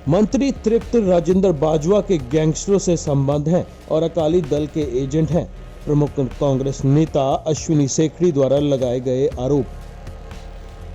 मंत्री तृप्त राजेंद्र बाजवा के गैंगस्टरों से संबंध हैं और अकाली दल के एजेंट हैं। प्रमुख कांग्रेस नेता अश्विनी सेखड़ी द्वारा लगाए गए आरोप।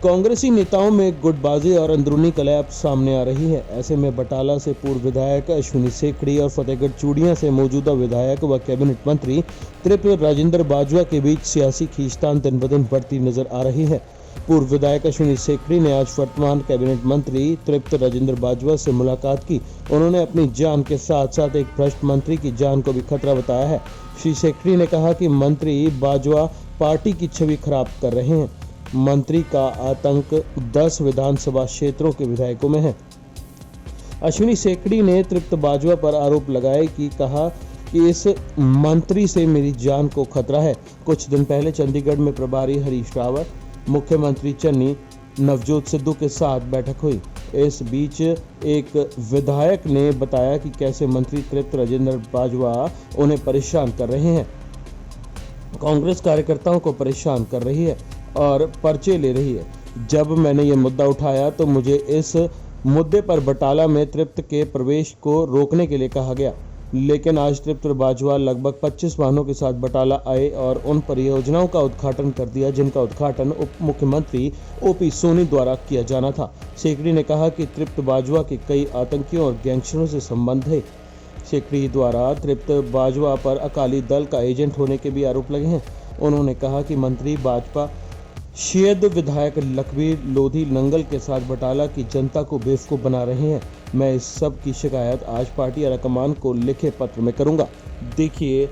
कांग्रेसी नेताओं में गुटबाजी और अंदरूनी कलह सामने आ रही है। ऐसे में बटाला से पूर्व विधायक अश्विनी सेखड़ी और फतेहगढ़ चूड़ियां से मौजूदा विधायक व कैबिनेट मंत्री तृप्त राजेंद्र बाजवा के बीच सियासी खींचतान दिन ब दिन बढ़ती नजर आ रही है। पूर्व विधायक अश्विनी सेखड़ी ने आज वर्तमान कैबिनेट मंत्री तृप्त राजेंद्र बाजवा से मुलाकात की। उन्होंने अपनी जान के साथ साथ एक भ्रष्ट मंत्री की जान को भी खतरा बताया है। श्री सेखड़ी ने कहा कि मंत्री बाजवा पार्टी की छवि खराब कर रहे हैं। मंत्री का आतंक 10 विधानसभा क्षेत्रों के विधायकों में है। अश्विनी सेखड़ी ने तृप्त बाजवा पर आरोप लगाए कि कहा कि इस मंत्री से मेरी जान को खतरा है। कुछ दिन पहले चंडीगढ़ में प्रभारी हरीश रावत, मुख्यमंत्री चन्नी, नवजोत सिद्धू के साथ बैठक हुई। इस बीच एक विधायक ने बताया कि कैसे मंत्री तृप्त राजेंद्र बाजवा उन्हें परेशान कर रहे हैं, कांग्रेस कार्यकर्ताओं को परेशान कर रही है और पर्चे ले रही है। जब मैंने ये मुद्दा उठाया तो मुझे इस मुद्दे पर बटाला में तृप्त के प्रवेश को रोकने के लिए कहा गया, लेकिन आज तृप्त बाजवा लगभग 25 वाहनों के साथ बटाला आए और उन परियोजनाओं का उद्घाटन कर दिया जिनका उद्घाटन उप मुख्यमंत्री ओपी सोनी द्वारा किया जाना था। सेखड़ी ने कहा कि तृप्त बाजवा के कई आतंकियों और गैंगस्टरों से संबंध है। सेखड़ी द्वारा तृप्त बाजवा पर अकाली दल का एजेंट होने के भी आरोप लगे हैं। उन्होंने कहा कि मंत्री भाजपा शेयद विधायक लखबीर लोधी नंगल के साथ बटाला की जनता को बेवकूफ बना रहे हैं। मैं इस सब की शिकायत आज पार्टी हाईकमान को लिखे पत्र में करूंगा। देखिए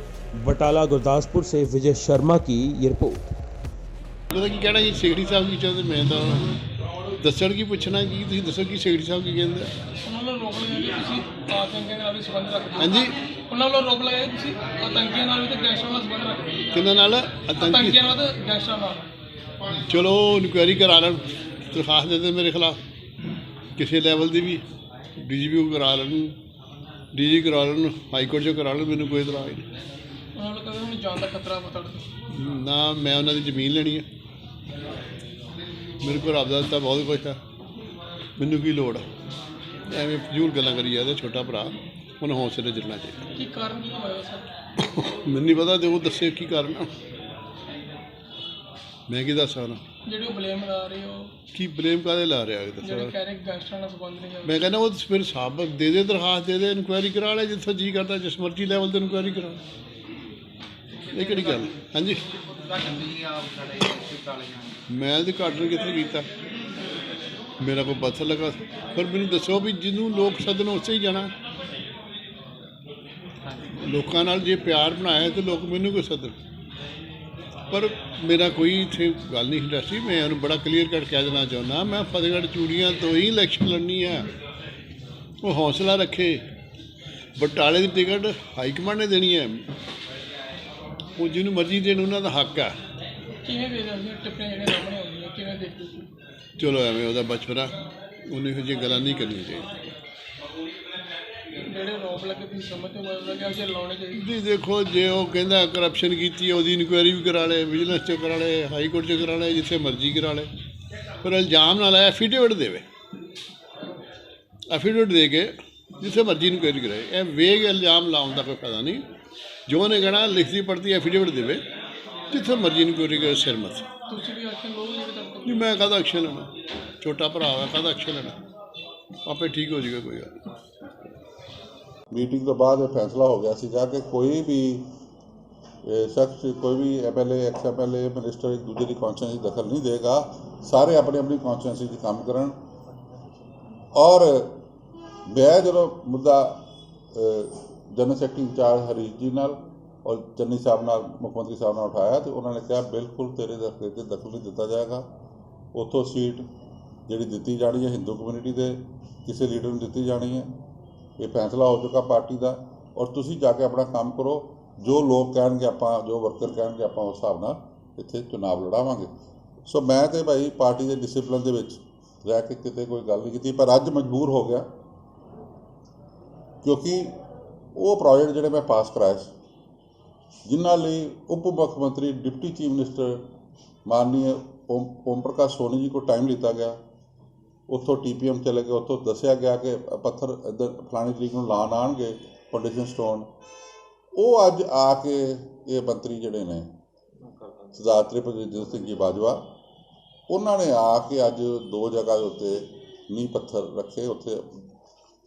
बटाला गुरदासपुर से विजय शर्मा की ये रिपोर्ट। मतलब कि कहना जी सेखड़ी साहब की चाहते मैं तो ਦੱਸਣ ਕੀ ਪੁੱਛਣਾ ਕੀ ਤੁਸੀਂ ਦੱਸੋ ਕੀ ਸੇਖੜੀ ਸਾਹਿਬ ਕੀ ਕਹਿੰਦੇ ਉਹਨਾਂ ਨੂੰ ਰੋਕ ਲਗਾਇਆ ਕਿ ਤੁਸੀਂ ਆਤੰਕੀਆਂ ਨਾਲ ਵੀ ਸੰਬੰਧ ਰੱਖਦੇ ਹੋ। ਹਾਂਜੀ ਉਹਨਾਂ ਨੂੰ ਰੋਕ ਲਗਾਇਆ ਕਿ ਤੁਸੀਂ ਆਤੰਕੀਆਂ ਨਾਲ ਵੀ ਤੇ ਗੈਂਗਸਟਰਾਂ ਨਾਲ ਸੰਬੰਧ ਰੱਖਦੇ ਹੋ। ਕਿਹਨਾਂ ਨਾਲ ਆਤੰਕੀਆਂ ਨਾਲ ਤੇ ਗੈਂਗਸਟਰਾਂ ਨਾਲ। ਚਲੋ ਇਨਕੁਆਇਰੀ ਕਰਾ ਲੈਣ, ਦਰਖਾਸਤ ਦੇ ਦੇ ਮੇਰੇ ਖਿਲਾਫ ਕਿਸੇ ਲੈਵਲ ਦੀ ਵੀ ਡੀਜੀਪੀ ਕੋ ਕਰਾ ਲੈਣ, ਡੀਜੀ ਕਰਾ ਲੈਣ, ਹਾਈ ਕੋਰਟ 'ਚੋਂ ਕਰਾ ਲੈਣ, ਮੈਨੂੰ ਕੋਈ ਇਤਰਾਜ਼ ਨਹੀਂ। ਉਹਨਾਂ ਨੂੰ ਕਹਿੰਦੇ ਹੁਣ ਜਾਨ ਦਾ ਖਤਰਾ ਪਤਾ ਨਾ ਮੈਂ ਉਹਨਾਂ ਦੀ ਜ਼ਮੀਨ ਲੈਣੀ ਹੈ, ਮੇਰੇ ਕੋਲ ਆਪਦਾ ਤਾਂ ਬਹੁਤ ਕੁਛ ਹੈ, ਮੈਨੂੰ ਕੀ ਲੋੜ ਹੈ ਐਵੇਂ ਫਜ਼ੂਲ ਗੱਲਾਂ ਕਰੀ ਜਾਂਦੇ। ਛੋਟਾ ਭਰਾ ਉਹਨੂੰ ਹੌਸਲੇ ਜਿੱਲਣਾ ਚਾਹੀਦਾ। ਕੀ ਕਾਰਨ ਕੀ ਹੋਇਆ ਸਰ? ਮੈਨੂੰ ਨਹੀਂ ਪਤਾ, ਤੇ ਉਹ ਦੱਸੇ ਕੀ ਕਾਰਨ ਆ, ਮੈਂ ਕੀ ਦੱਸ ਸਕਦਾ। ਜਿਹੜੇ ਉਹ ਬਲੇਮ ਲਾ ਰਹੇ ਹੋ, ਕੀ ਬਲੇਮ ਕਾਹਦੇ ਲਾ ਰਿਹਾ ਜਿਹੜੇ ਦੱਸੋ। ਕਹਿ ਰਹੇ ਗੈਂਗਸਟਰਾਂ ਨਾਲ ਸੰਬੰਧ ਨਹੀਂ ਹੈ। ਮੈਂ ਕਹਿੰਦਾ ਉਹ ਫਿਰ ਸਾਬ ਦੇ ਦੇ, ਦਰਖਾਸਤ ਦੇ ਦੇ, ਇਨਕੁਆਇਰੀ ਕਰਾ ਲੈ, ਜਿੱਥੋਂ ਜੀ ਕਰਦਾ ਜਿਸ ਮਰਜ਼ੀ ਲੈਵਲ 'ਤੇ ਇਨਕੁਆਇਰੀ ਕਰਾ। ਇਹ ਕਿਹੜੀ ਗੱਲ? ਹਾਂਜੀ ਮੈਂ ਤਾਂ ਘੱਟ ਕਿੱਥੇ ਕੀਤਾ, ਮੇਰਾ ਕੋਈ ਪੱਥਰ ਲੱਗਾ। ਪਰ ਮੈਨੂੰ ਦੱਸੋ ਵੀ ਜਿਹਨੂੰ ਲੋਕ ਸੱਦਣ ਉਸੇ ਹੀ ਜਾਣਾ। ਲੋਕਾਂ ਨਾਲ ਜੇ ਪਿਆਰ ਬਣਾਇਆ ਤਾਂ ਲੋਕ ਮੈਨੂੰ ਕੋਈ ਸੱਦਣ। ਪਰ ਮੇਰਾ ਕੋਈ ਇੱਥੇ ਗੱਲ ਨਹੀਂ ਇੰਡਸਟਰੀ। ਮੈਂ ਉਹਨੂੰ ਬੜਾ ਕਲੀਅਰ ਕੱਟ ਕਹਿ ਦੇਣਾ ਚਾਹੁੰਦਾ, ਮੈਂ ਫਤਿਹਗੜ੍ਹ ਚੂੜੀਆਂ ਤੋਂ ਹੀ ਇਲੈਕਸ਼ਨ ਲੜਨੀ ਆ। ਉਹ ਹੌਸਲਾ ਰੱਖੇ। ਬਟਾਲੇ ਦੀ ਟਿਕਟ ਹਾਈ ਕਮਾਂਡ ਨੇ ਦੇਣੀ ਹੈ, ਉਹ ਜਿਹਨੂੰ ਮਰਜ਼ੀ ਦੇਣ, ਉਹਨਾਂ ਦਾ ਹੱਕ ਆ। ਕਿਵੇਂ ਵੇਖਦੇ ਹੋ ਟਿੱਪਣੀਆਂ ਜਿਹੜੀਆਂ ਸਾਹਮਣੇ ਆਉਂਦੀਆਂ, ਕਿਵੇਂ ਦੇਖਦੇ ਹੋ? ਚਲੋ ਐਵੇਂ ਉਹਦਾ ਬਚਪਨਾ, ਉਹਨੂੰ ਇਹੋ ਜਿਹੀਆਂ ਗੱਲਾਂ ਨਹੀਂ ਕਰਨੀਆਂ ਚਾਹੀਦੀਆਂ। ਜਿਹੜੇ ਰੋਕ ਲੱਗੇ ਤੁਸੀਂ ਸਮਝਦੇ ਹੋ ਕਿ ਅਸੀਂ ਲਾਉਣੇ ਚਾਹੀਦੇ? ਜੀ ਦੇਖੋ, ਜੇ ਉਹ ਕਹਿੰਦਾ ਕਰਪਸ਼ਨ ਕੀਤੀ ਹੈ, ਉਹਦੀ ਇਨਕੁਆਇਰੀ ਵੀ ਕਰਾ ਲਏ, ਵਿਜੀਲੈਂਸ 'ਚ ਕਰਾ ਲਏ, ਹਾਈ ਕੋਰਟ 'ਚ ਕਰਾ ਲਏ, ਜਿੱਥੇ ਮਰਜ਼ੀ ਕਰਾ ਲਏ। ਪਰ ਇਲਜ਼ਾਮ ਨਾਲ ਆਇਆ ਐਫੀਡੇਵਿਟ ਦੇਵੇ, ਐਫੀਡੇਵਿਟ ਦੇ ਕੇ ਜਿੱਥੇ ਮਰਜ਼ੀ ਇਨਕੁਆਇਰੀ ਕਰਾਏ। ਇਹ ਵੇਗ ਇਲਜ਼ਾਮ ਲਾਉਣ ਦਾ ਕੋਈ ਫਾਇਦਾ ਨਹੀਂ। ਜੋ ਉਹਨੇ ਕਹਿਣਾ ਲਿਖਤੀ ਪੜਤੀ ਐਫੀਡੇਵਿਟ ਦੇਵੇ, ਜਿੱਥੇ ਮਰਜ਼ੀ ਇਨਕੁਆਇਰੀ ਕਰੇ, ਸਿਰ ਮੱਥੇ। ਤੁਸੀਂ ਵੀ ਐਕਸ਼ਨ ਲਓ ਜਿਹੜੇ ਤੁਹਾਡੇ ਨਹੀਂ, ਮੈਂ ਕਾਹਦਾ ਐਕਸ਼ਨ ਲੈਣਾ? ਛੋਟਾ ਭਰਾ ਵਾ, ਕਾਹਦਾ ਐਕਸ਼ਨ ਲੈਣਾ? ਆਪੇ ਠੀਕ ਹੋ ਜਾਏਗਾ, ਕੋਈ ਗੱਲ ਨਹੀਂ। ਮੀਟਿੰਗ ਤੋਂ ਬਾਅਦ ਇਹ ਫੈਸਲਾ ਹੋ ਗਿਆ ਸੀਗਾ ਕਿ ਕੋਈ ਵੀ ਸ਼ਖਸ, ਕੋਈ ਵੀ ਐਮਐਲਏ, ਐਕਸ ਐਮਐਲਏ, ਮਿਨਿਸਟਰ ਇੱਕ ਦੂਜੇ ਦੀ ਕੌਂਸਟੀਟਿਊਂਸੀ 'ਚ ਦਖਲ ਨਹੀਂ ਦੇਗਾ। ਸਾਰੇ ਆਪਣੀ ਆਪਣੀ ਕੌਂਸਟੀਟਿਊਂਸੀ 'ਚ ਕੰਮ ਕਰਨ। ਔਰ ਮੈਂ ਜਦੋਂ ਮੁੱਦਾ ਜਨਰਲ ਸੈਕਟਰੀ ਇੰਚਾਰਜ ਹਰੀਸ਼ ਜੀ ਨਾਲ ਔਰ ਚੰਨੀ ਸਾਹਿਬ ਨਾਲ, ਮੁੱਖ ਮੰਤਰੀ ਸਾਹਿਬ ਨਾਲ ਉਠਾਇਆ, ਅਤੇ ਉਹਨਾਂ ਨੇ ਕਿਹਾ ਬਿਲਕੁਲ ਤੇਰੇ ਦਖਲ 'ਤੇ ਦਖਲ ਨਹੀਂ ਦਿੱਤਾ ਜਾਏਗਾ। ਉੱਥੋਂ ਸੀਟ ਜਿਹੜੀ ਦਿੱਤੀ ਜਾਣੀ ਹੈ ਹਿੰਦੂ ਕਮਿਊਨਿਟੀ ਦੇ ਕਿਸੇ ਲੀਡਰ ਨੂੰ ਦਿੱਤੀ ਜਾਣੀ ਹੈ। ਇਹ ਫੈਸਲਾ ਹੋ ਚੁੱਕਾ ਪਾਰਟੀ ਦਾ। ਔਰ ਤੁਸੀਂ ਜਾ ਕੇ ਆਪਣਾ ਕੰਮ ਕਰੋ, ਜੋ ਲੋਕ ਕਹਿਣਗੇ ਆਪਾਂ, ਜੋ ਵਰਕਰ ਕਹਿਣਗੇ ਆਪਾਂ ਉਸ ਹਿਸਾਬ ਨਾਲ ਇੱਥੇ ਚੁਣਾਵ ਲੜਾਵਾਂਗੇ। ਸੋ ਮੈਂ ਤਾਂ ਭਾਈ ਪਾਰਟੀ ਦੇ ਡਿਸਿਪਲਿਨ ਦੇ ਵਿੱਚ ਰਹਿ ਕੇ ਕਿਤੇ ਕੋਈ ਗੱਲ ਨਹੀਂ ਕੀਤੀ, ਪਰ ਅੱਜ ਮਜਬੂਰ ਹੋ ਗਿਆ ਕਿਉਂਕਿ ਉਹ ਪ੍ਰੋਜੈਕਟ ਜਿਹੜੇ ਮੈਂ ਪਾਸ ਕਰਾਏ ਸੀ, ਜਿਨ੍ਹਾਂ ਲਈ ਉਪ ਮੁੱਖ ਮੰਤਰੀ, डिप्टी चीफ मिनिस्टर माननीय ओम प्रकाश सोनी जी को टाइम लिता गया, ਉੱਥੋਂ TPM ਚਲੇ ਗਏ, ਉੱਥੋਂ ਦੱਸਿਆ ਗਿਆ ਕਿ ਪੱਥਰ ਇੱਧਰ ਫਲਾਣੀ ਤਰੀਕ ਨੂੰ ਲਾਣ ਆਉਣਗੇ ਫਾਊਂਡੇਸ਼ਨ ਸਟੋਨ। ਉਹ ਅੱਜ ਆ ਕੇ ਇਹ ਮੰਤਰੀ ਜਿਹੜੇ ਨੇ ਸਰਦਾਰ ਤ੍ਰਿਪਤਜਿੰਦਰ ਸਿੰਘ ਜੀ ਬਾਜਵਾ, ਉਹਨਾਂ ਨੇ ਆ ਕੇ ਅੱਜ 2 ਜਗ੍ਹਾ ਦੇ ਉੱਤੇ ਨੀਂਹ ਪੱਥਰ ਰੱਖੇ। ਉੱਥੇ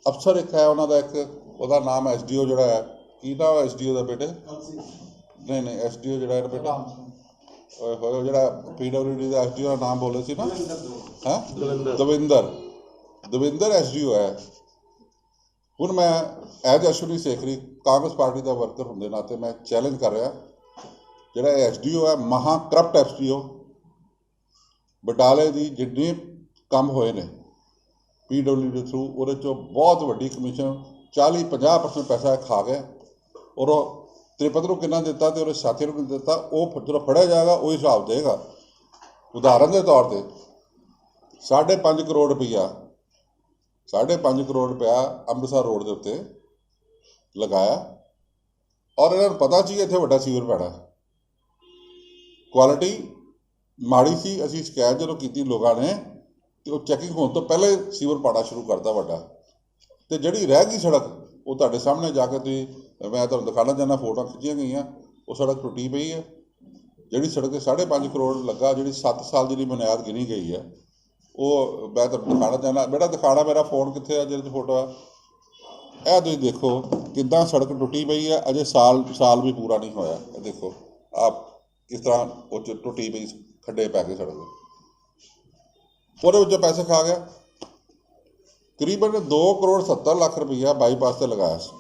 ਅਫਸਰ ਇੱਕ ਹੈ ਉਹਨਾਂ ਦਾ, ਇੱਕ ਉਹਦਾ ਨਾਮ SDO ਜਿਹੜਾ ਹੈ, ਕੀ ਨਾਮ SDO ਦਾ ਬੇਟੇ? ਨਹੀਂ SDO ਜਿਹੜਾ ਹੈ ਬੇਟਾ, ਉਹ ਜਿਹੜਾ PWD ਦਾ SDO ਦਾ ਨਾਮ ਬੋਲੇ ਸੀ ਨਾ, ਹੈਂ, ਦਵਿੰਦਰ SDO ਹੈ। ਹੁਣ ਮੈਂ ਐਜ ਅਸ਼ਵਨੀ ਸੇਖਰੀ ਕਾਂਗਰਸ ਪਾਰਟੀ ਦਾ ਵਰਕਰ ਹੁੰਦੇ ਨਾਤੇ ਮੈਂ ਚੈਲੰਜ ਕਰ ਰਿਹਾ, ਜਿਹੜਾ SDO ਹੈ ਮਹਾ ਕਰਪਟ SDO, ਬਟਾਲੇ ਦੀ ਜਿੰਨੇ ਕੰਮ ਹੋਏ ਨੇ PWD ਦੇ ਥਰੂ, ਉਹਦੇ 'ਚੋਂ ਬਹੁਤ ਵੱਡੀ ਕਮਿਸ਼ਨ 40-50% ਪੈਸਾ ਖਾ ਗਿਆ। ਔਰ ਉਹ ਤ੍ਰਿਪਤ ਨੂੰ ਕਿੰਨਾ ਦਿੱਤਾ ਅਤੇ ਉਹਦੇ ਸਾਥੀ ਨੂੰ ਕਿੰਨਾ ਦਿੱਤਾ, ਉਹ ਜਦੋਂ ਫੜਿਆ ਜਾਏਗਾ ਉਹ ਹਿਸਾਬ ਦੇਗਾ। ਉਦਾਹਰਨ ਦੇ ਤੌਰ 'ਤੇ 5.5 ਕਰੋੜ ਰੁਪਈਆ, 5.5 ਕਰੋੜ ਰੁਪਇਆ ਅੰਮ੍ਰਿਤਸਰ ਰੋਡ ਦੇ ਉੱਤੇ ਲਗਾਇਆ, ਔਰ ਇਹਨਾਂ ਨੂੰ ਪਤਾ ਸੀ ਇੱਥੇ ਵੱਡਾ ਸੀਵਰ ਪੈਣਾ। ਕੁਆਲਿਟੀ ਮਾੜੀ ਸੀ। ਅਸੀਂ ਸ਼ਿਕਾਇਤ ਜਦੋਂ ਕੀਤੀ ਲੋਕਾਂ ਨੇ, ਅਤੇ ਉਹ ਚੈਕਿੰਗ ਹੋਣ ਤੋਂ ਪਹਿਲੇ ਸੀਵਰ ਪਾਣਾ ਸ਼ੁਰੂ ਕਰਤਾ ਵੱਡਾ। ਅਤੇ ਜਿਹੜੀ ਰਹਿ ਗਈ ਸੜਕ, ਉਹ ਤੁਹਾਡੇ ਸਾਹਮਣੇ ਜਾ ਕੇ ਤੁਸੀਂ, ਮੈਂ ਤੁਹਾਨੂੰ ਦਿਖਾਉਣਾ ਚਾਹੁੰਦਾ, ਫੋਟੋਆਂ ਖਿੱਚੀਆਂ ਗਈਆਂ, ਉਹ ਸੜਕ ਟੁੱਟੀ ਪਈ ਹੈ। ਜਿਹੜੀ ਸੜਕ 'ਤੇ 5.5 ਕਰੋੜ ਲੱਗਾ, ਜਿਹੜੀ 7 ਸਾਲ ਜਿਹੜੀ ਬੁਨਿਆਦ ਗਿਣੀ ਗਈ ਹੈ, ਉਹ ਮੈਂ ਤੁਹਾਨੂੰ ਦਿਖਾਉਣਾ ਚਾਹੁੰਦਾ। ਬੇਟਾ ਦਿਖਾਉਣਾ, ਮੇਰਾ ਫੋਨ ਕਿੱਥੇ ਆ ਜਿਹਦੇ 'ਚ ਫੋਟੋ ਆ? ਇਹ ਤੁਸੀਂ ਦੇਖੋ ਕਿੱਦਾਂ ਸੜਕ ਟੁੱਟੀ ਪਈ ਹੈ, ਅਜੇ ਸਾਲ ਵੀ ਪੂਰਾ ਨਹੀਂ ਹੋਇਆ। ਇਹ ਦੇਖੋ ਆਪ ਕਿਸ ਤਰ੍ਹਾਂ ਉਹ 'ਚ ਟੁੱਟੀ ਪਈ, ਖੱਡੇ ਪੈ ਗਏ ਸੜਕ, ਉਹਦੇ ਵਿੱਚੋਂ ਪੈਸੇ ਖਾ ਗਿਆ। ਤਕਰੀਬਨ 2 ਕਰੋੜ 70 ਲੱਖ ਰੁਪਈਆ ਬਾਈਪਾਸ 'ਤੇ ਲਗਾਇਆ ਸੀ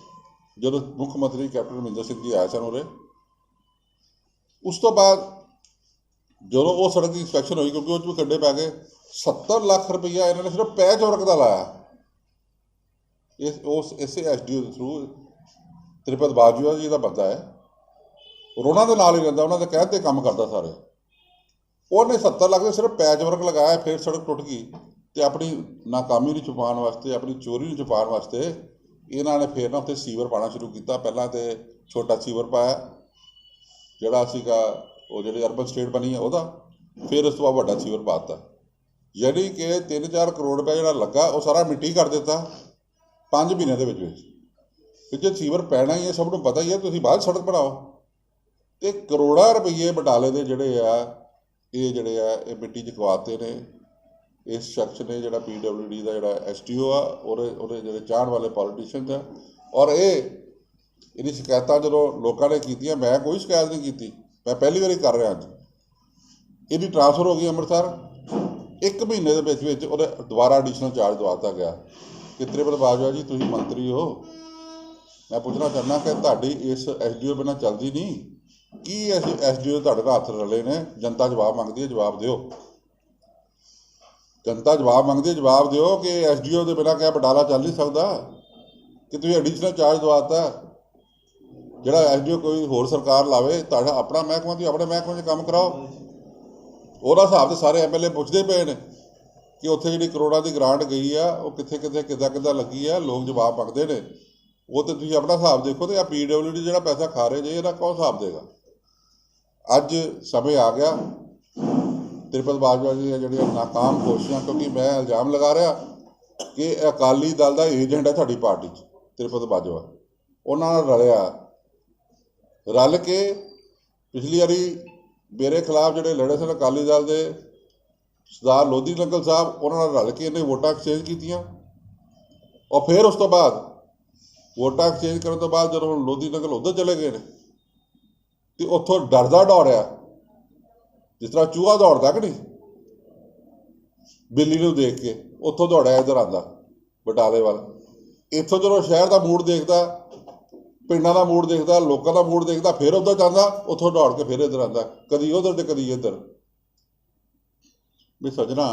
ਜਦੋਂ ਮੁੱਖ ਮੰਤਰੀ ਕੈਪਟਨ ਅਮਰਿੰਦਰ ਸਿੰਘ ਜੀ ਆਏ ਸਨ ਉਰੇ। ਉਸ ਤੋਂ ਬਾਅਦ ਜਦੋਂ ਉਹ ਸੜਕ ਦੀ ਇੰਸਪੈਕਸ਼ਨ ਹੋਈ, ਕਿਉਂਕਿ ਉਹ 'ਚ ਵੀ ਖੱਡੇ ਪੈ ਗਏ, 70 ਲੱਖ ਰੁਪਈਆ ਇਹਨਾਂ ਨੇ ਸਿਰਫ ਪੈਚ ਵਰਕ ਦਾ ਲਾਇਆ। ਇਸੇ SDO ਦੇ ਥਰੂ ਤ੍ਰਿਪਤ ਬਾਜਵਾ ਜੀ ਦਾ ਬੰਦਾ ਹੈ, ਔਰ ਉਹਨਾਂ ਦੇ ਨਾਲ ਹੀ ਰਹਿੰਦਾ, ਉਹਨਾਂ ਦੇ ਕਹਿਣ 'ਤੇ ਕੰਮ ਕਰਦਾ ਸਾਰੇ। ਉਹਨੇ 70 ਲੱਖ ਦੇ ਸਿਰਫ ਪੈਚ ਵਰਕ ਲਗਾਇਆ। ਫਿਰ ਸੜਕ ਟੁੱਟ ਗਈ ਅਤੇ ਆਪਣੀ ਨਾਕਾਮੀ ਨੂੰ ਛੁਪਾਉਣ ਵਾਸਤੇ, ਆਪਣੀ ਚੋਰੀ ਨੂੰ ਛੁਪਾਉਣ ਵਾਸਤੇ ਇਹਨਾਂ ਨੇ ਫਿਰ ਨਾ ਉੱਥੇ ਸੀਵਰ ਪਾਉਣਾ ਸ਼ੁਰੂ ਕੀਤਾ। ਪਹਿਲਾਂ ਤਾਂ ਛੋਟਾ ਸੀਵਰ ਪਾਇਆ ਜਿਹੜਾ ਸੀਗਾ, ਉਹ ਜਿਹੜੀ ਅਰਬਨ ਸਟੇਟ ਬਣੀ ਹੈ ਉਹਦਾ, ਫਿਰ ਉਸ ਤੋਂ ਬਾਅਦ ਵੱਡਾ ਸੀਵਰ ਪਾ ਦਿੱਤਾ। ਯਾਨੀ ਕਿ 3-4 ਕਰੋੜ ਰੁਪਇਆ ਜਿਹੜਾ ਲੱਗਾ, ਉਹ ਸਾਰਾ ਮਿੱਟੀ ਕਰ ਦਿੱਤਾ 5 ਮਹੀਨਿਆਂ ਦੇ ਵਿੱਚ। ਕਿ ਜੇ ਸੀਵਰ ਪੈਣਾ ਹੀ ਹੈ, ਸਭ ਨੂੰ ਪਤਾ ਹੀ ਹੈ, ਤੁਸੀਂ ਬਾਅਦ ਸੜਕ ਬਣਾਓ। ਅਤੇ ਕਰੋੜਾਂ ਰੁਪਈਏ ਬਟਾਲੇ ਦੇ ਜਿਹੜੇ ਆ ਇਹ ਮਿੱਟੀ 'ਚ ਖਵਾਤੇ ਨੇ ਇਸ ਸ਼ਖਸ ਨੇ, ਜਿਹੜਾ PWD ਦਾ ਜਿਹੜਾ SDO ਆ, ਉਹਦੇ ਜਿਹੜੇ ਚਾਹਣ ਵਾਲੇ ਪੋਲੀਟੀਸ਼ੀਅਨਸ ਆ। ਔਰ ਇਹਦੀ ਸ਼ਿਕਾਇਤਾਂ ਜਦੋਂ ਲੋਕਾਂ ਨੇ ਕੀਤੀਆਂ, ਮੈਂ ਕੋਈ ਸ਼ਿਕਾਇਤ ਨਹੀਂ ਕੀਤੀ, ਮੈਂ ਪਹਿਲੀ ਵਾਰੀ ਕਰ ਰਿਹਾ। ਅੱਜ ਇਹਦੀ ਟ੍ਰਾਂਸਫਰ ਹੋ ਗਈ ਅੰਮ੍ਰਿਤਸਰ। 1 ਮਹੀਨੇ ਦੇ ਵਿੱਚ ਉਹਦੇ ਦੁਬਾਰਾ ਐਡੀਸ਼ਨਲ ਚਾਰਜ ਦਵਾਤਾ ਗਿਆ ਕਿ ਤ੍ਰਿਪਤ ਬਾਜਵਾ ਜੀ ਤੁਸੀਂ ਮੰਤਰੀ ਹੋ, ਮੈਂ ਪੁੱਛਣਾ ਚਾਹੁੰਦਾ ਕਿ ਤੁਹਾਡੀ ਇਸ SDO ਬਿਨਾਂ ਚੱਲਦੀ ਨਹੀਂ, ਕੀ SDO ਤੁਹਾਡੇ ਨਾਲ ਹੱਥ ਰਲੇ ਨੇ? ਜਨਤਾ ਜਵਾਬ ਮੰਗਦੀ ਹੈ, ਜਵਾਬ ਦਿਓ। ਜਨਤਾ ਜਵਾਬ ਮੰਗਦੀ ਹੈ, ਜਵਾਬ ਦਿਓ ਕਿ SDO ਦੇ ਬਿਨਾਂ ਕਿਆ ਬਟਾਲਾ ਚੱਲ ਨਹੀਂ ਸਕਦਾ, ਕਿ ਤੁਸੀਂ ਐਡੀਸ਼ਨਲ ਚਾਰਜ ਦਵਾਤਾ। ਜਿਹੜਾ SDO ਕੋਈ ਹੋਰ ਸਰਕਾਰ ਲਾਵੇ, ਤੁਹਾਡਾ ਆਪਣਾ ਮਹਿਕਮਾ, ਤੁਸੀਂ ਆਪਣੇ ਮਹਿਕਮੇ 'ਚ ਕੰਮ ਕਰਾਓ। ਉਹਦਾ ਹਿਸਾਬ ਤਾਂ ਸਾਰੇ MLA ਪੁੱਛਦੇ ਪਏ ਨੇ ਕਿ ਉੱਥੇ ਜਿਹੜੀ ਕਰੋੜਾਂ ਦੀ ਗ੍ਰਾਂਟ ਗਈ ਆ, ਉਹ ਕਿੱਥੇ ਕਿੱਦਾਂ ਲੱਗੀ ਆ। ਲੋਕ ਜਵਾਬ ਮੰਗਦੇ ਨੇ, ਉਹ ਤਾਂ ਤੁਸੀਂ ਆਪਣਾ ਹਿਸਾਬ ਦੇਖੋ। ਅਤੇ ਆ PWD ਜਿਹੜਾ ਪੈਸਾ ਖਾ ਰਹੇ ਜੇ, ਇਹਦਾ ਕੌਣ ਹਿਸਾਬ ਦੇਗਾ? ਅੱਜ ਸਮੇਂ ਆ ਗਿਆ ਤ੍ਰਿਪਤ ਬਾਜਵਾ ਦੀਆਂ ਜਿਹੜੀਆਂ ਨਾਕਾਮ ਕੋਸ਼ਿਸ਼ਾਂ, ਕਿਉਂਕਿ ਮੈਂ ਇਲਜ਼ਾਮ ਲਗਾ ਰਿਹਾ ਕਿ ਇਹ ਅਕਾਲੀ ਦਲ ਦਾ ਏਜੰਟ ਹੈ ਸਾਡੀ ਪਾਰਟੀ 'ਚ। ਤ੍ਰਿਪਤ ਬਾਜਵਾ ਉਹਨਾਂ ਨਾਲ ਰਲ ਕੇ ਪਿਛਲੀ ਵਾਰੀ ਮੇਰੇ ਖਿਲਾਫ ਜਿਹੜੇ ਲੜੇ ਸਨ ਅਕਾਲੀ ਦਲ ਦੇ ਸਰਦਾਰ ਲੋਧੀ ਨੰਗਲ ਸਾਹਿਬ, ਉਹਨਾਂ ਨਾਲ ਰਲ ਕੇ ਇਹਨੇ ਵੋਟਾਂ ਐਕਸਚੇਂਜ ਕੀਤੀਆਂ। ਔਰ ਫਿਰ ਉਸ ਤੋਂ ਬਾਅਦ ਵੋਟਾਂ ਐਕਸਚੇਂਜ ਕਰਨ ਤੋਂ ਬਾਅਦ ਜਦੋਂ ਹੁਣ ਲੋਧੀ ਨੰਗਲ ਉੱਧਰ ਚਲੇ ਗਏ ਨੇ, ਅਤੇ ਉੱਥੋਂ ਡਰਦਾ ਦੌੜਿਆ, ਜਿਸ ਤਰ੍ਹਾਂ ਚੂਹਾ ਦੌੜਦਾ ਕਿ ਨਹੀਂ ਬਿੱਲੀ ਨੂੰ ਦੇਖ ਕੇ, ਉੱਥੋਂ ਦੌੜਿਆ ਇੱਧਰ ਆਉਂਦਾ ਬਟਾਲੇ ਵੱਲ। ਇੱਥੋਂ ਜਦੋਂ ਸ਼ਹਿਰ ਦਾ ਮੂਡ ਦੇਖਦਾ, ਪਿੰਡਾਂ ਦਾ ਮੂਡ ਦੇਖਦਾ, ਲੋਕਾਂ ਦਾ ਮੂਡ ਦੇਖਦਾ, ਫਿਰ ਉੱਧਰ ਜਾਂਦਾ, ਉੱਥੋਂ ਦੌੜ ਕੇ ਫਿਰ ਇੱਧਰ ਆਉਂਦਾ, ਕਦੀ ਉੱਧਰ ਅਤੇ ਕਦੀ ਇੱਧਰ। ਵੀ ਸੱਜਣਾ,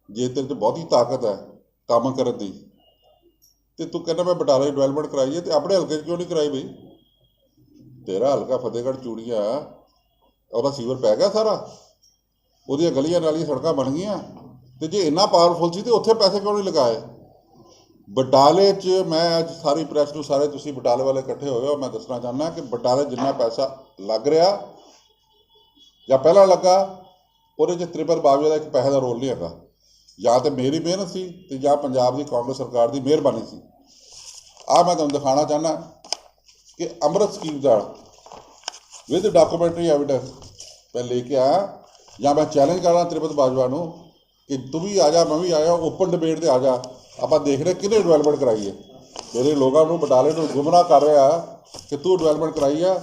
ਜੇ ਤੇਰੇ 'ਚ ਬਹੁਤੀ ਤਾਕਤ ਹੈ ਕੰਮ ਕਰਨ ਦੀ, ਅਤੇ ਤੂੰ ਕਹਿੰਦਾ ਮੈਂ ਬਟਾਲੇ ਡਿਵੈਲਪਮੈਂਟ ਕਰਾਈ ਹੈ, ਅਤੇ ਆਪਣੇ ਹਲਕੇ 'ਚ ਕਿਉਂ ਨਹੀਂ ਕਰਾਈ ਬਈ? ਤੇਰਾ ਹਲਕਾ ਫਤਿਹਗੜ੍ਹ ਚੂੜੀਆਂ, ਉਹਦਾ ਸੀਵਰ ਪੈ ਗਿਆ ਸਾਰਾ, ਉਹਦੀਆਂ ਗਲੀਆਂ ਨਾਲੀਆਂ ਸੜਕਾਂ ਬਣ ਗਈਆਂ। ਅਤੇ ਜੇ ਇੰਨਾ ਪਾਵਰਫੁਲ ਸੀ, ਤਾਂ ਉੱਥੇ ਪੈਸੇ ਕਿਉਂ ਨਹੀਂ ਲਗਾਏ? ਬਟਾਲੇ 'ਚ ਮੈਂ ਅੱਜ ਸਾਰੀ ਪ੍ਰੈਸ ਨੂੰ, ਸਾਰੇ ਤੁਸੀਂ ਬਟਾਲੇ ਵਾਲੇ ਇਕੱਠੇ ਹੋਏ ਹੋ, ਮੈਂ ਦੱਸਣਾ ਚਾਹੁੰਦਾ ਕਿ ਬਟਾਲੇ ਜਿੰਨਾ ਪੈਸਾ ਲੱਗ ਰਿਹਾ ਜਾਂ ਪਹਿਲਾਂ ਲੱਗਾ, ਉਹਦੇ 'ਚ ਤ੍ਰਿਪਤ ਬਾਜਵਾ ਦਾ ਇੱਕ ਪੈਸੇ ਦਾ ਰੋਲ ਨਹੀਂ ਹੈਗਾ। ਜਾਂ ਤਾਂ ਮੇਰੀ ਮਿਹਨਤ ਸੀ ਤੇ ਜਾਂ ਪੰਜਾਬ ਦੀ ਕਾਂਗਰਸ ਸਰਕਾਰ ਦੀ ਮਿਹਰਬਾਨੀ ਸੀ। ਮੈਂ ਤੁਹਾਨੂੰ ਦਿਖਾਉਣਾ ਚਾਹੁੰਦਾ ਕਿ ਅੰਮ੍ਰਿਤ ਸਕੀਮ ਦਾ ਵਿਦ ਡਾਕੂਮੈਂਟਰੀ ਐਵੀਡੈਂਸ ਮੈਂ ਲੈ ਕੇ ਆਇਆ, ਜਾਂ ਮੈਂ ਚੈਲੰਜ ਕਰਦਾ ਤ੍ਰਿਪਤ ਬਾਜਵਾ ਨੂੰ ਕਿ ਤੂੰ ਵੀ ਆ ਜਾ, ਮੈਂ ਵੀ ਆਇਆ, ਓਪਨ ਡਿਬੇਟ 'ਤੇ ਆ ਜਾ, ਆਪਾਂ ਦੇਖ ਰਹੇ ਕਿਹਨੇ ਡਿਵੈਲਪਮੈਂਟ ਕਰਾਈ ਹੈ। ਮੇਰੇ ਲੋਕਾਂ ਨੂੰ ਬਟਾਲੇ ਨੂੰ ਗੁੰਮਰਾਹ ਕਰ ਰਿਹਾ ਕਿ ਤੂੰ ਡਿਵੈਲਪਮੈਂਟ ਕਰਾਈ ਆ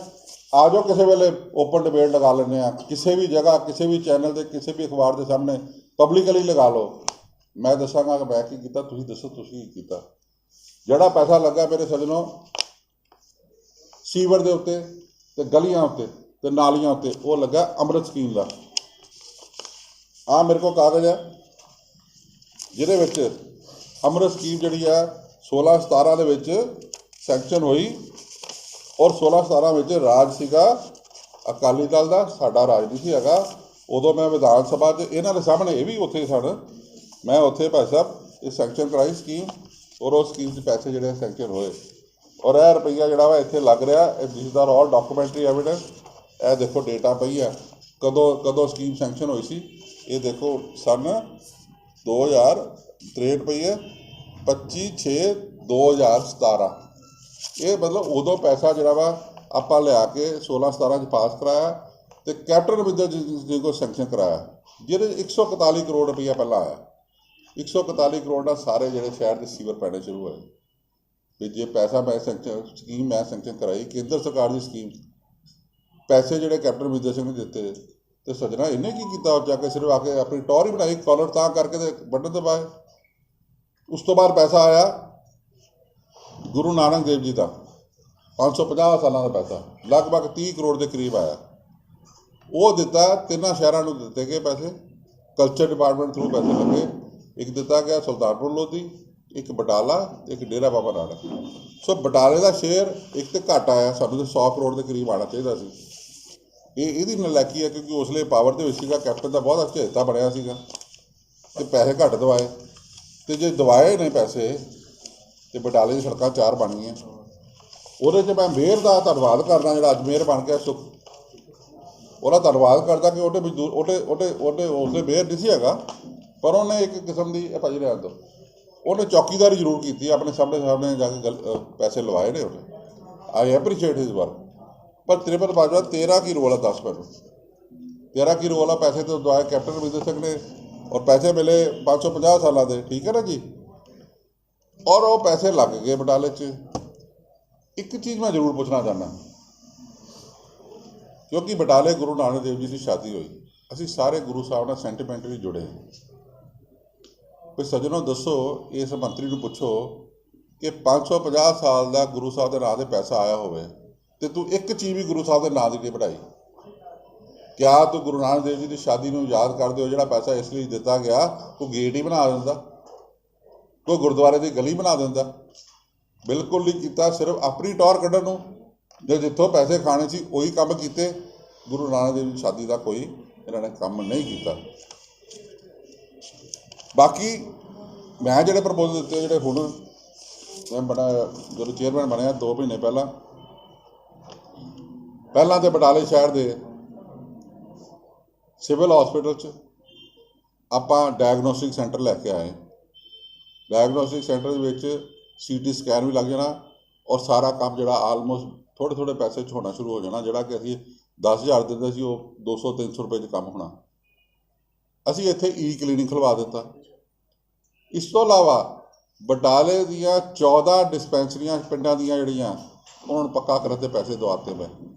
ਜਾਓ ਕਿਸੇ ਵੇਲੇ ਓਪਨ ਡਿਬੇਟ ਲਗਾ ਲੈਂਦੇ ਆ, ਕਿਸੇ ਵੀ ਜਗ੍ਹਾ, ਕਿਸੇ ਵੀ ਚੈਨਲ 'ਤੇ, ਕਿਸੇ ਵੀ ਅਖਬਾਰ ਦੇ ਸਾਹਮਣੇ ਪਬਲਿਕਲੀ ਲਗਾ ਲਓ। ਮੈਂ ਦੱਸਾਂਗਾ ਕਿ ਮੈਂ ਕੀ ਕੀਤਾ, ਤੁਸੀਂ ਦੱਸੋ ਤੁਸੀਂ ਕੀ ਕੀਤਾ। ਜਿਹੜਾ ਪੈਸਾ ਲੱਗਾ ਮੇਰੇ ਸੱਜਣੋ ਸੀਵਰ ਦੇ ਉੱਤੇ ਤੇ ਗਲੀਆਂ ਉੱਤੇ ਤੇ ਨਾਲੀਆਂ ਉੱਤੇ, ਉਹ ਲੱਗਾ ਅੰਮ੍ਰਿਤ ਸਕੀਮ ਦਾ। ਮੇਰੇ ਕੋਲ ਕਾਗਜ਼ ਹੈ ਜਿਹਦੇ ਵਿੱਚ ਅੰਮ੍ਰਿਤ ਸਕੀਮ ਜਿਹੜੀ ਹੈ 16-17 ਦੇ ਵਿੱਚ ਸੈਂਕਸ਼ਨ ਹੋਈ, ਔਰ 16-17 ਵਿੱਚ ਰਾਜ ਸੀਗਾ ਅਕਾਲੀ ਦਲ ਦਾ, ਸਾਡਾ ਰਾਜ ਨਹੀਂ ਸੀ ਹੈਗਾ। ਉਦੋਂ ਮੈਂ ਵਿਧਾਨ ਸਭਾ 'ਚ ਇਹਨਾਂ ਦੇ ਸਾਹਮਣੇ, ਇਹ ਵੀ ਉੱਥੇ ਸਨ, ਮੈਂ ਉੱਥੇ ਭਾਈ ਸਾਹਿਬ ਇਹ ਸੈਂਕਸ਼ਨ ਕਰਾਈ ਸਕੀਮ, ਔਰ ਉਹ ਸਕੀਮ 'ਚ ਪੈਸੇ ਜਿਹੜੇ ਸੈਂਕਸ਼ਨ ਹੋਏ, ਔਰ ਇਹ ਰੁਪਈਆ ਜਿਹੜਾ ਵਾ ਇੱਥੇ ਲੱਗ ਰਿਹਾ। ਦਿਸ ਆਰ ਆਲ ਡਾਕੂਮੈਂਟਰੀ ਐਵੀਡੈਂਸ। ਇਹ ਦੇਖੋ ਡੇਟਾ ਪਈ ਆ ਕਦੋਂ ਸਕੀਮ ਸੈਂਕਸ਼ਨ ਹੋਈ ਸੀ। ਇਹ ਦੇਖੋ ਸਨ 2063 ਪਈ ਹੈ 25/6/2017। ਇਹ ਮਤਲਬ ਉਦੋਂ ਪੈਸਾ ਜਿਹੜਾ ਵਾ ਆਪਾਂ ਲਿਆ ਕੇ 16-17 'ਚ ਪਾਸ ਕਰਾਇਆ ਤੇ ਕੈਪਟਨ ਅਮਰਿੰਦਰ ਜੀ ਕੋਲ ਸੈਂਕਸ਼ਨ ਕਰਾਇਆ, ਜਿਹਦੇ 141 ਕਰੋੜ ਰੁਪਈਆ ਪਹਿਲਾਂ ਆਇਆ। 141 ਕਰੋੜ ਦਾ ਸਾਰੇ ਜਿਹੜੇ ਸ਼ਹਿਰ ਦੇ ਸੀਵਰ ਪੈਣੇ ਸ਼ੁਰੂ ਹੋਏ। ਵੀ ਜੇ ਪੈਸਾ ਮੈਂ ਸੈਂਕਸ਼ਨ ਕਰਾਈ, ਕੇਂਦਰ ਸਰਕਾਰ ਦੀ ਸਕੀਮ, ਪੈਸੇ ਜਿਹੜੇ ਕੈਪਟਨ ਅਮਰਿੰਦਰ ਸਿੰਘ ਨੇ ਦਿੱਤੇ, ਤੇ ਸੱਜਣਾ ਇਹਨੇ ਕੀ ਕੀਤਾ, ਜਾ ਕੇ ਸਿਰਫ ਆ ਕੇ ਆਪਣੀ ਟੌਰ ਹੀ ਬਣਾਈ, ਕਾਲਰ ਤਾਂ ਕਰਕੇ ਤੇ ਬਟਨ ਦਬਾਏ। ਉਸ ਤੋਂ ਬਾਅਦ ਪੈਸਾ ਆਇਆ ਗੁਰੂ ਨਾਨਕ ਦੇਵ ਜੀ ਦਾ 550 ਸਾਲਾਂ ਦਾ ਪੈਸਾ, ਲਗਭਗ 30 ਕਰੋੜ ਦੇ ਕਰੀਬ ਆਇਆ। ਉਹ ਦਿੱਤਾ, 3 ਸ਼ਹਿਰਾਂ ਨੂੰ ਦਿੱਤੇ ਗਏ ਪੈਸੇ, ਕਲਚਰ ਡਿਪਾਰਟਮੈਂਟ ਥਰੂ ਪੈਸੇ ਲੱਗੇ। ਇੱਕ ਦਿੱਤਾ ਗਿਆ ਸੁਲਤਾਨਪੁਰ ਲੋਧੀ, ਇੱਕ ਬਟਾਲਾ, ਇੱਕ ਡੇਰਾ ਬਾਬਾ ਨਾਨਕ। ਸੋ ਬਟਾਲੇ ਦਾ ਸ਼ੇਅਰ ਇੱਕ ਤਾਂ ਘੱਟ ਆਇਆ, ਸਾਨੂੰ ਤਾਂ 100 ਕਰੋੜ ਦੇ ਕਰੀਬ ਆਉਣਾ ਚਾਹੀਦਾ ਸੀ। ਇਹਦੀ ਨਲਾਇਕੀ ਹੈ, ਕਿਉਂਕਿ ਉਸਲੇ ਪਾਵਰ ਦੇ ਵਿੱਚ ਸੀਗਾ, ਕੈਪਟਨ ਦਾ ਬਹੁਤ ਅੱਛਾ ਹਿੱਸਾ ਬਣਿਆ ਸੀਗਾ, ਤੇ ਪੈਸੇ ਘੱਟ ਦਵਾਏ। ਤੇ ਜੇ ਦਵਾਏ ਨੇ ਪੈਸੇ ਤੇ ਬਟਾਲੇ ਦੀ ਸੜਕਾਂ 4 ਬਣ ਗਈਆਂ। ਉਹਦੇ 'ਚ ਮੈਂ ਮੇਅਰ ਦਾ ਧੰਨਵਾਦ ਕਰਦਾ, ਜਿਹੜਾ ਅੱਜ ਮੇਅਰ ਬਣ ਗਿਆ ਸੁੱਖ, ਉਹਦਾ ਧੰਨਵਾਦ ਕਰਦਾ ਕਿ ਉਹਦੇ ਉਸਲੇ ਮੇਅਰ ਨਹੀਂ ਸੀ ਹੈਗਾ, ਪਰ ਉਹਨੇ ਇੱਕ ਕਿਸਮ ਦੀ ਭਾਜੀ ਰਹਿਣ ਦਿਓ, ਉਹਨੇ ਚੌਕੀਦਾਰੀ ਜ਼ਰੂਰ ਕੀਤੀ, ਆਪਣੇ ਸਾਹਮਣੇ ਜਾ ਕੇ ਪੈਸੇ ਲਵਾਏ ਨੇ ਉਹਨੇ। I appreciate his work. ਪਰ ਤ੍ਰਿਪਤ ਬਾਜਵਾ 13 ਕੀ ਰੋਲ ਆ, ਦੱਸ ਮੈਨੂੰ 13 ਕੀ ਰੋਲ ਆ। ਪੈਸੇ ਤੋਂ ਦਵਾਏ ਕੈਪਟਨ ਅਮਰਿੰਦਰ ਸਿੰਘ ਨੇ, ਔਰ ਪੈਸੇ ਮਿਲੇ 550 ਸਾਲਾਂ ਦੇ, ਠੀਕ ਹੈ ਨਾ ਜੀ, ਔਰ ਉਹ ਪੈਸੇ ਲੱਗ ਗਏ ਬਟਾਲੇ 'ਚ। ਇੱਕ ਚੀਜ਼ ਮੈਂ ਜ਼ਰੂਰ ਪੁੱਛਣਾ ਚਾਹੁੰਦਾ, ਕਿਉਂਕਿ ਬਟਾਲੇ ਗੁਰੂ ਨਾਨਕ ਦੇਵ ਜੀ ਦੀ ਸ਼ਾਦੀ ਹੋਈ, ਅਸੀਂ ਸਾਰੇ ਗੁਰੂ ਸਾਹਿਬ ਨਾਲ ਸੈਂਟੀਮੈਂਟਲੀ ਜੁੜੇ। ਕੋਈ ਸੱਜਣੋ ਦੱਸੋ, ਇਸ ਮੰਤਰੀ ਨੂੰ ਪੁੱਛੋ ਕਿ 550 ਸਾਲ ਦਾ ਗੁਰੂ ਸਾਹਿਬ ਦੇ ਨਾਂ 'ਤੇ ਪੈਸਾ ਆਇਆ ਹੋਵੇ ਤੇ ਤੂੰ ਇੱਕ ਚੀਜ਼ ਵੀ ਗੁਰੂ ਸਾਹਿਬ ਦੇ ਨਾਂ ਦੀ ਨਹੀਂ ਬਣਾਈ। ਕਿਆ ਤੂੰ ਗੁਰੂ ਨਾਨਕ ਦੇਵ ਜੀ ਦੀ ਸ਼ਾਦੀ ਨੂੰ ਯਾਦ ਕਰਦੇ ਹੋ, ਜਿਹੜਾ ਪੈਸਾ ਇਸ ਲਈ ਦਿੱਤਾ ਗਿਆ, ਤੂੰ ਗੇਟ ਹੀ ਬਣਾ ਦਿੰਦਾ, ਕੋਈ ਗੁਰਦੁਆਰੇ ਦੀ ਗਲੀ ਬਣਾ ਦਿੰਦਾ? ਬਿਲਕੁਲ ਨਹੀਂ ਕੀਤਾ। ਸਿਰਫ ਆਪਣੀ ਟੌਰ ਕੱਢਣ ਨੂੰ, ਜੇ ਜਿੱਥੋਂ ਪੈਸੇ ਖਾਣੇ ਸੀ ਉਹੀ ਕੰਮ ਕੀਤੇ। ਗੁਰੂ ਨਾਨਕ ਦੇਵ ਜੀ ਦੀ ਸ਼ਾਦੀ ਦਾ ਕੋਈ ਇਹਨਾਂ ਨੇ ਕੰਮ ਨਹੀਂ ਕੀਤਾ। ਬਾਕੀ ਮੈਂ ਜਿਹੜੇ ਪ੍ਰਪੋਜ਼ਲ ਦਿੱਤੇ, ਜਿਹੜੇ ਹੁਣ ਮੈਂ ਜਦੋਂ ਚੇਅਰਮੈਨ ਬਣਿਆ 2 ਮਹੀਨੇ ਪਹਿਲਾਂ ਤਾਂ ਬਟਾਲੇ ਸ਼ਹਿਰ ਦੇ ਸਿਵਲ ਹਸਪੀਟਲ 'ਚ ਆਪਾਂ ਡਾਇਗਨੋਸਟਿਕ ਸੈਂਟਰ ਲੈ ਕੇ ਆਏ। ਡਾਇਗਨੋਸਟਿਕ ਸੈਂਟਰ ਦੇ ਵਿੱਚ CT ਸਕੈਨ ਵੀ ਲੱਗ ਜਾਣਾ, ਔਰ ਸਾਰਾ ਕੰਮ ਜਿਹੜਾ ਆਲਮੋਸਟ ਥੋੜ੍ਹੇ ਪੈਸੇ 'ਚ ਹੋਣਾ ਸ਼ੁਰੂ ਹੋ ਜਾਣਾ। ਜਿਹੜਾ ਕਿ ਅਸੀਂ 10,000 ਦਿੰਦੇ ਸੀ, ਉਹ 200-300 ਰੁਪਏ 'ਚ ਕੰਮ ਹੋਣਾ। ਅਸੀਂ ਇੱਥੇ ਕਲੀਨਿਕ ਖੁਲਵਾ ਦਿੱਤਾ। ਇਸ ਤੋਂ ਇਲਾਵਾ ਬਟਾਲੇ ਦੀਆਂ 14 ਡਿਸਪੈਂਸਰੀਆਂ ਪਿੰਡਾਂ ਦੀਆਂ ਜਿਹੜੀਆਂ, ਉਹਨਾਂ ਨੂੰ ਪੱਕਾ ਕਰਨ ਦੇ ਪੈਸੇ ਦਵਾਤੇ ਮੈਂ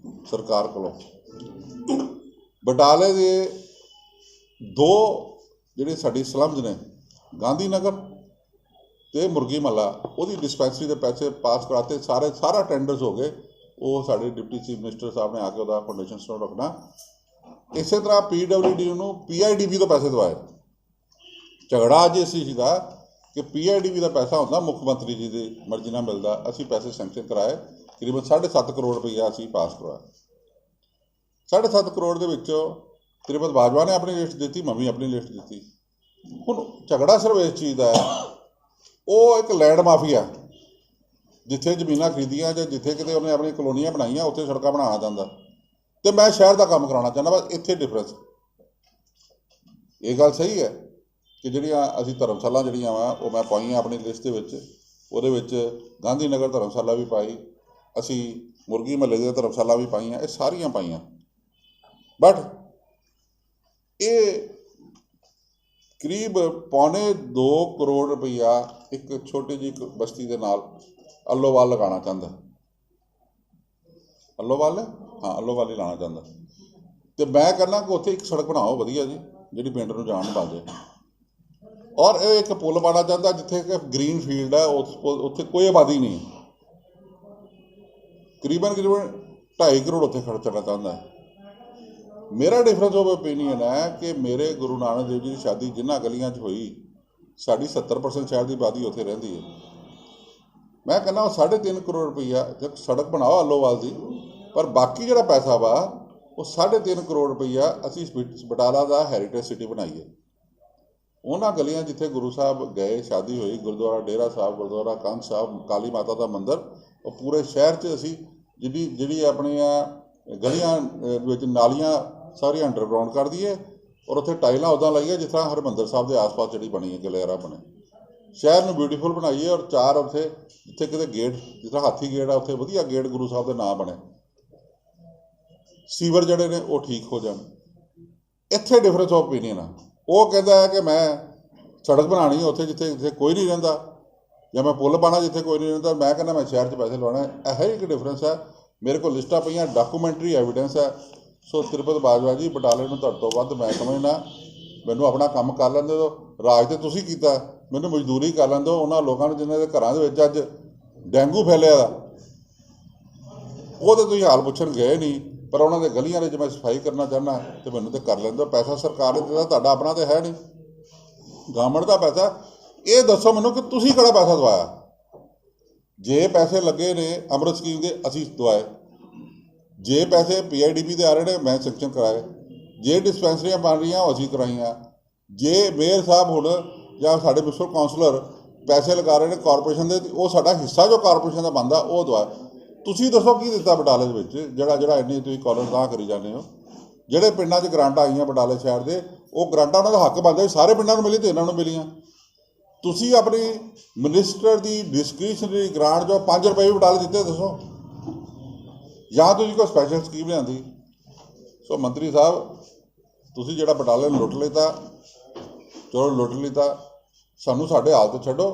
ਸਰਕਾਰ ਕੋਲੋਂ। ਬਟਾਲੇ ਦੇ 2 ਜਿਹੜੇ ਸਾਡੀ ਸਲਮਜ਼ ਨੇ, ਗਾਂਧੀ ਨਗਰ ਤੇ ਮੁਰਗੀ ਮਹੱਲਾ, ਉਹਦੀ ਡਿਸਪੈਂਸਰੀ ਦੇ ਪੈਸੇ ਪਾਸ ਕਰਾਤੇ। ਸਾਰਾ ਟੈਂਡਰਸ ਹੋ ਗਏ। ਉਹ ਸਾਡੇ ਡਿਪਟੀ ਚੀਫ ਮਿਨਿਸਟਰ ਸਾਹਿਬ ਨੇ ਆ ਕੇ ਉਹਦਾ ਫਾਊਂਡੇਸ਼ਨ ਸਟੋਨ ਰੱਖਣਾ। ਇਸੇ ਤਰ੍ਹਾਂ PWD ਨੂੰ PIDB ਤੋਂ ਪੈਸੇ ਦਵਾਏ। ਝਗੜਾ ਅੱਜ ਇਸੇ ਸੀਗਾ ਕਿ PIDB ਦਾ ਪੈਸਾ ਹੁੰਦਾ ਮੁੱਖ ਮੰਤਰੀ ਜੀ ਦੀ ਮਰਜ਼ੀ ਨਾਲ ਮਿਲਦਾ। ਅਸੀਂ ਪੈਸੇ ਸੈਂਕਸ਼ਨ ਕਰਾਏ, ਤਕਰੀਬਨ 7.5 ਕਰੋੜ ਰੁਪਈਆ ਅਸੀਂ ਪਾਸ ਕਰਵਾਇਆ। 7.5 ਕਰੋੜ ਦੇ ਵਿੱਚੋਂ ਤ੍ਰਿਪਤ ਬਾਜਵਾ ਨੇ ਆਪਣੀ ਲਿਸਟ ਦਿੱਤੀ, ਮੈਂ ਵੀ ਆਪਣੀ ਲਿਸਟ ਦਿੱਤੀ। ਹੁਣ ਝਗੜਾ ਸਿਰਫ ਇਸ ਚੀਜ਼ ਦਾ ਹੈ, ਉਹ ਇੱਕ ਲੈਂਡ ਮਾਫੀਆ, ਜਿੱਥੇ ਜ਼ਮੀਨਾਂ ਖਰੀਦੀਆਂ ਜਾਂ ਜਿੱਥੇ ਕਿਤੇ ਉਹਨੇ ਆਪਣੀ ਕਲੋਨੀਆਂ ਬਣਾਈਆਂ, ਉੱਥੇ ਸੜਕਾਂ ਬਣਾਉਣਾ ਚਾਹੁੰਦਾ, ਅਤੇ ਮੈਂ ਸ਼ਹਿਰ ਦਾ ਕੰਮ ਕਰਾਉਣਾ ਚਾਹੁੰਦਾ। ਬਸ ਇੱਥੇ ਡਿਫਰੈਂਸ। ਇਹ ਗੱਲ ਸਹੀ ਹੈ ਕਿ ਜਿਹੜੀਆਂ ਅਸੀਂ ਧਰਮਸ਼ਾਲਾ ਜਿਹੜੀਆਂ ਵਾ ਉਹ ਮੈਂ ਪਾਈਆਂ ਆਪਣੀ ਲਿਸਟ ਦੇ ਵਿੱਚ। ਉਹਦੇ ਵਿੱਚ ਗਾਂਧੀ ਨਗਰ ਧਰਮਸ਼ਾਲਾ ਵੀ ਪਾਈ, ਅਸੀਂ ਮੁਰਗੀ ਮਹੱਲੇ ਦੀਆਂ ਧਰਮਸ਼ਾਲਾ ਵੀ ਪਾਈਆਂ, ਇਹ ਸਾਰੀਆਂ ਪਾਈਆਂ। ਬਟ ਇਹ ਕਰੀਬ ਪੌਣੇ 2 ਕਰੋੜ ਰੁਪਈਆ ਇੱਕ ਛੋਟੀ ਜਿਹੀ ਬਸਤੀ ਦੇ ਨਾਲ ਅੱਲੋਵਾਲ ਲਗਾਉਣਾ ਚਾਹੁੰਦਾ। ਅੱਲੋਵਾਲ ਹਾਂ, ਅੱਲੋਵਾਲ ਹੀ ਲਾਉਣਾ ਚਾਹੁੰਦਾ। ਅਤੇ ਮੈਂ ਕਹਿੰਦਾ ਕਿ ਉੱਥੇ ਇੱਕ ਸੜਕ ਬਣਾਓ ਵਧੀਆ ਜੀ, ਜਿਹੜੀ ਪਿੰਡ ਨੂੰ ਜਾਣ ਪਾ ਜਾਏ। ਔਰ ਇਹ ਇੱਕ ਪੁਲ ਪਾਉਣਾ ਚਾਹੁੰਦਾ ਜਿੱਥੇ ਕਿ ਗ੍ਰੀਨ ਫੀਲਡ ਹੈ, ਉੱਥੇ ਕੋਈ ਆਬਾਦੀ ਨਹੀਂ। ਕਰੀਬਨ 2.5 ਕਰੋੜ ਉੱਥੇ ਖਰਚਣਾ ਚਾਹੁੰਦਾ ਹੈ। ਮੇਰਾ ਡਿਫਰੈਂਸ ਆਫ ਓਪੀਨੀਅਨ ਹੈ ਕਿ ਮੇਰੇ ਗੁਰੂ ਨਾਨਕ ਦੇਵ ਜੀ ਦੀ ਸ਼ਾਦੀ ਜਿਨ੍ਹਾਂ ਗਲੀਆਂ 'ਚ ਹੋਈ, ਸਾਡੀ 70% ਸ਼ਹਿਰ ਦੀ ਆਬਾਦੀ ਉੱਥੇ ਰਹਿੰਦੀ ਹੈ। ਮੈਂ ਕਹਿੰਦਾ ਉਹ 3.5 ਕਰੋੜ ਰੁਪਈਆ ਜੇ ਸੜਕ ਬਣਾਓ ਅੱਲੋਵਾਲ ਦੀ, ਪਰ ਬਾਕੀ ਜਿਹੜਾ ਪੈਸਾ ਵਾ ਉਹ 3.5 ਕਰੋੜ ਰੁਪਈਆ ਅਸੀਂ ਬਟਾਲਾ ਦਾ ਹੈਰੀਟੇਜ ਸਿਟੀ ਬਣਾਈਏ। ਉਹਨਾਂ ਗਲੀਆਂ ਜਿੱਥੇ ਗੁਰੂ ਸਾਹਿਬ ਗਏ, ਸ਼ਾਦੀ ਹੋਈ, ਗੁਰਦੁਆਰਾ ਡੇਰਾ ਸਾਹਿਬ, ਗੁਰਦੁਆਰਾ ਕੰਧ ਸਾਹਿਬ, ਕਾਲੀ ਮਾਤਾ ਦਾ ਮੰਦਿਰ, ਉਹ ਪੂਰੇ ਸ਼ਹਿਰ 'ਚ ਅਸੀਂ ਜਿਹੜੀ ਆਪਣੀਆਂ ਗਲੀਆਂ ਵਿੱਚ ਨਾਲੀਆਂ ਸਾਰੀਆਂ ਅੰਡਰਗਰਾਊਂਡ ਕਰ ਦਈਏ ਔਰ ਉੱਥੇ ਟਾਈਲਾਂ ਉੱਦਾਂ ਲਾਈਏ ਜਿਸ ਤਰ੍ਹਾਂ ਹਰਿਮੰਦਰ ਸਾਹਿਬ ਦੇ ਆਸ-ਪਾਸ ਜਿਹੜੀ ਬਣੀ ਹੈ ਗਲਿਆਰਾ ਬਣੇ। ਸ਼ਹਿਰ ਨੂੰ ਬਿਊਟੀਫੁਲ ਬਣਾਈਏ ਔਰ 4 ਉੱਥੇ ਜਿੱਥੇ ਕਿਤੇ ਗੇਟ, ਜਿਸ ਤਰ੍ਹਾਂ ਹਾਥੀ ਗੇਟ ਆ, ਉੱਥੇ ਵਧੀਆ ਗੇਟ ਗੁਰੂ ਸਾਹਿਬ ਦੇ ਨਾਂ ਬਣੇ। ਸੀਵਰ ਜਿਹੜੇ ਨੇ ਉਹ ਠੀਕ ਹੋ ਜਾਣ। ਇੱਥੇ ਡਿਫਰੈਂਸ ਆਫ ਓਪੀਨੀਅਨ ਆ। ਉਹ ਕਹਿੰਦਾ ਹੈ ਕਿ ਮੈਂ ਸੜਕ ਬਣਾਉਣੀ ਉੱਥੇ ਜਿੱਥੇ ਕੋਈ ਨਹੀਂ ਰਹਿੰਦਾ, ਜਾਂ ਮੈਂ ਪੁੱਲ ਪਾਉਣਾ ਜਿੱਥੇ ਕੋਈ ਨਹੀਂ ਰਹਿੰਦਾ। ਮੈਂ ਕਹਿੰਦਾ ਮੈਂ ਸ਼ਹਿਰ 'ਚ ਪੈਸੇ ਲਵਾਉਣਾ। ਇਹੋ ਇੱਕ ਡਿਫਰੈਂਸ ਹੈ। ਮੇਰੇ ਕੋਲ ਲਿਸਟਾਂ ਪਈਆਂ, ਡਾਕੂਮੈਂਟਰੀ ਐਵੀਡੈਂਸ ਹੈ। ਸੋ ਤ੍ਰਿਪਤ ਬਾਜਵਾ ਜੀ, ਬਟਾਲੇ ਨੂੰ ਤੁਹਾਡੇ ਤੋਂ ਵੱਧ ਮੈਂ ਸਮਝਣਾ। ਮੈਨੂੰ ਆਪਣਾ ਕੰਮ ਕਰ ਲੈਂਦੇ ਦਿਓ। ਰਾਜ ਤਾਂ ਤੁਸੀਂ ਕੀਤਾ, ਮੈਨੂੰ ਮਜ਼ਦੂਰੀ ਕਰ ਲੈਂਦੇ ਦਿਓ। ਉਹਨਾਂ ਲੋਕਾਂ ਨੂੰ ਜਿਨ੍ਹਾਂ ਦੇ ਘਰਾਂ ਦੇ ਵਿੱਚ ਅੱਜ ਡੇਂਗੂ ਫੈਲਿਆ ਦਾ, ਉਹ ਤਾਂ ਤੁਸੀਂ ਹਾਲ ਪੁੱਛਣ ਗਏ ਨਹੀਂ, ਪਰ ਉਹਨਾਂ ਦੇ ਗਲੀਆਂ ਦੇ 'ਚ ਮੈਂ ਸਫਾਈ ਕਰਨਾ ਚਾਹੁੰਦਾ ਅਤੇ ਮੈਨੂੰ ਤਾਂ ਕਰ ਲੈਂਦੇ। ਪੈਸਾ ਸਰਕਾਰ ਨੇ ਦਿੱਤਾ, ਤੁਹਾਡਾ ਆਪਣਾ ਤਾਂ ਹੈ ਨਹੀਂ, ਗਵਰਨਮੈਂਟ ਦਾ ਪੈਸਾ। ਇਹ ਦੱਸੋ ਮੈਨੂੰ ਕਿ ਤੁਸੀਂ ਕਿਹੜਾ ਪੈਸਾ ਦਵਾਇਆ। ਜੇ ਪੈਸੇ ਲੱਗੇ ਨੇ ਅੰਮ੍ਰਿਤ ਸਕੀਮ ਦੇ, ਅਸੀਂ ਦਵਾਏ। ਜੇ ਪੈਸੇ PIDP ਦੇ ਆ ਰਹੇ ਨੇ, ਮੈਂ ਸੈਂਕਸ਼ਨ ਕਰਾਏ। ਜੇ ਡਿਸਪੈਂਸਰੀਆਂ ਬਣ ਰਹੀਆਂ, ਉਹ ਅਸੀਂ ਕਰਾਈਆਂ। ਜੇ ਮੇਅਰ ਸਾਹਿਬ ਹੁਣ ਜਾਂ ਸਾਡੇ ਮਿਊਨਿਸਪਲ ਕਾਉਂਸਲਰ ਪੈਸੇ ਲਗਾ ਰਹੇ ਨੇ ਕਾਰਪੋਰੇਸ਼ਨ ਦੇ, ਉਹ ਸਾਡਾ ਹਿੱਸਾ ਜੋ ਕਾਰਪੋਰੇਸ਼ਨ ਦਾ ਬਣਦਾ ਉਹ ਦਵਾਏ। ਤੁਸੀਂ ਦੱਸੋ ਕੀ ਦਿੱਤਾ ਬਟਾਲੇ ਦੇ ਵਿੱਚ, ਜਿਹੜਾ ਇੰਨੀ ਤੁਸੀਂ ਕਾਲਰ ਤਾਂ ਕਰੀ ਜਾਂਦੇ ਹੋ। ਜਿਹੜੇ ਪਿੰਡਾਂ 'ਚ ਗਰਾਂਟਾਂ ਆਈਆਂ ਬਟਾਲੇ ਸ਼ਹਿਰ ਦੇ, ਉਹ ਗਰਾਂਟਾਂ ਉਹਨਾਂ ਦਾ ਹੱਕ ਬਣਦਾ ਸਾਰੇ ਪਿੰਡਾਂ ਨੂੰ ਮਿਲੀ ਅਤੇ ਇਹਨਾਂ ਨੂੰ ਮਿਲੀਆਂ। ਤੁਸੀਂ ਆਪਣੀ ਮਿਨਿਸਟਰ ਦੀ ਡਿਸਕ੍ਰਿਸ਼ਨਰੀ ਗਰਾਂਟ ਜੋ 5 ਰੁਪਏ ਵੀ ਬਟਾਲੇ ਦਿੱਤੇ, ਦੱਸੋ। ਜਾਂ ਤੁਸੀਂ ਕੋਈ ਸਪੈਸ਼ਲ ਸਕੀਮ ਲਿਆਂਦੀ। ਸੋ ਮੰਤਰੀ ਸਾਹਿਬ, ਤੁਸੀਂ ਜਿਹੜਾ ਬਟਾਲੇ ਨੂੰ ਲੁੱਟ ਲਿੱਤਾ, ਚਲੋ ਲੁੱਟ ਲਿੱਤਾ, ਸਾਨੂੰ ਸਾਡੇ ਹਾਲਤ ਛੱਡੋ,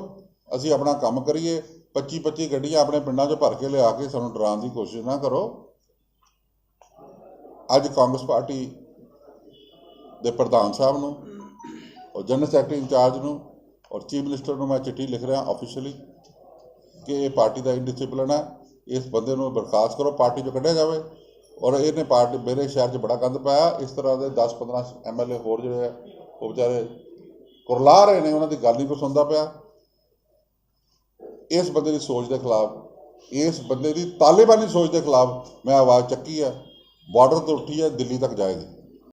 ਅਸੀਂ ਆਪਣਾ ਕੰਮ ਕਰੀਏ। 25 ਗੱਡੀਆਂ ਆਪਣੇ ਪਿੰਡਾਂ 'ਚੋਂ ਭਰ ਕੇ ਲਿਆ ਕੇ ਸਾਨੂੰ ਡਰਾਉਣ ਦੀ ਕੋਸ਼ਿਸ਼ ਨਾ ਕਰੋ। ਅੱਜ ਕਾਂਗਰਸ ਪਾਰਟੀ ਦੇ ਪ੍ਰਧਾਨ ਸਾਹਿਬ ਨੂੰ ਔਰ ਜਨਰਲ ਸੈਕਟਰੀ ਇੰਚਾਰਜ ਨੂੰ ਔਰ ਚੀਫ ਮਿਨਿਸਟਰ ਨੂੰ ਮੈਂ ਚਿੱਠੀ ਲਿਖ ਰਿਹਾ ਆਫੀਸ਼ੀਅਲੀ ਕਿ ਇਹ ਪਾਰਟੀ ਦਾ ਇਨਡਿਸਿਪਲਿਨ ਹੈ। ਇਸ ਬੰਦੇ ਨੂੰ ਬਰਖਾਸਤ ਕਰੋ, ਪਾਰਟੀ 'ਚੋਂ ਕੱਢਿਆ ਜਾਵੇ। ਔਰ ਇਹਨੇ ਪਾਰਟੀ ਮੇਰੇ ਸ਼ਹਿਰ 'ਚ ਬੜਾ ਗੰਦ ਪਾਇਆ। ਇਸ ਤਰ੍ਹਾਂ ਦੇ 10-15 MLA ਹੋਰ ਜਿਹੜੇ ਆ ਉਹ ਵਿਚਾਰੇ ਕੁਰਲਾ ਰਹੇ ਨੇ, ਉਹਨਾਂ ਦੀ ਗੱਲ ਨਹੀਂ ਕੋਈ ਸੁਣਦਾ ਪਿਆ। ਇਸ ਬੰਦੇ ਦੀ ਸੋਚ ਦੇ ਖਿਲਾਫ, ਇਸ ਬੰਦੇ ਦੀ ਤਾਲਿਬਾਨੀ ਸੋਚ ਦੇ ਖਿਲਾਫ ਮੈਂ ਆਵਾਜ਼ ਚੱਕੀ ਹੈ। ਬਾਰਡਰ ਤੋਂ ਉੱਠੀ ਹੈ, ਦਿੱਲੀ ਤੱਕ ਜਾਏਗੀ।